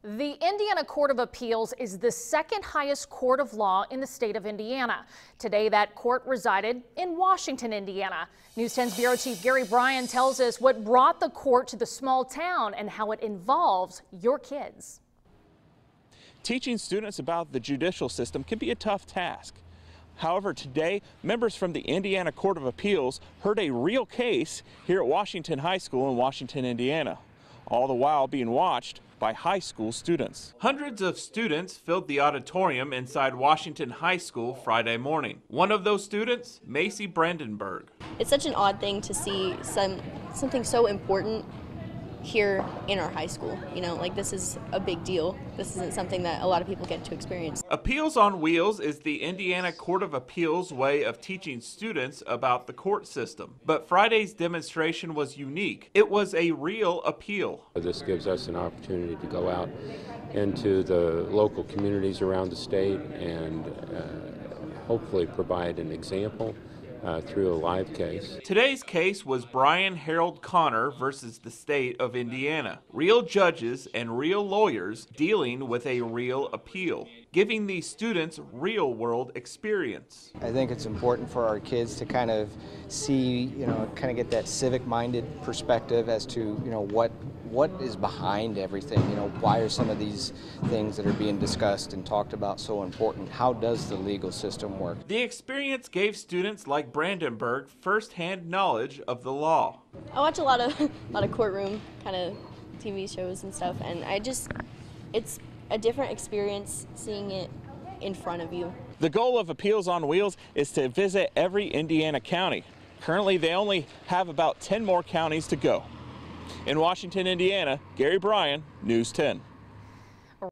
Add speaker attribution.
Speaker 1: The Indiana Court of Appeals is the second highest court of law in the state of Indiana. Today, that court resided in Washington, Indiana. News 10's Bureau Chief Gary Bryan tells us what brought the court to the small town and how it involves your kids.
Speaker 2: Teaching students about the judicial system can be a tough task. However, today, members from the Indiana Court of Appeals heard a real case here at Washington High School in Washington, Indiana, all the while being watched by high school students. Hundreds of students filled the auditorium inside Washington High School Friday morning. One of those students, Macy Brandenburg.
Speaker 3: It's such an odd thing to see something so important here in our high school. You know, like, this is a big deal. This isn't something that a lot of people get to experience.
Speaker 2: Appeals on Wheels is the Indiana Court of Appeals way of teaching students about the court system. But Friday's demonstration was unique. It was a real appeal.
Speaker 4: This gives us an opportunity to go out into the local communities around the state and hopefully provide an example through a live case.
Speaker 2: Today's case was Brian Harold Connor versus the state of Indiana. Real judges and real lawyers dealing with a real appeal, giving these students real-world experience.
Speaker 5: I think it's important for our kids to kind of see, kind of get that civic-minded perspective as to, what is behind everything. Why are some of these things that are being discussed and talked about so important? How does the legal system work?
Speaker 2: The experience gave students like Brandenburg first-hand knowledge of the law.
Speaker 3: I watch a lot of courtroom kind of TV shows and stuff, and it's a different experience seeing it in front of you.
Speaker 2: The goal of Appeals on Wheels is to visit every Indiana county. Currently, they only have about 10 more counties to go. In Washington, Indiana, Gary Bryan, News 10.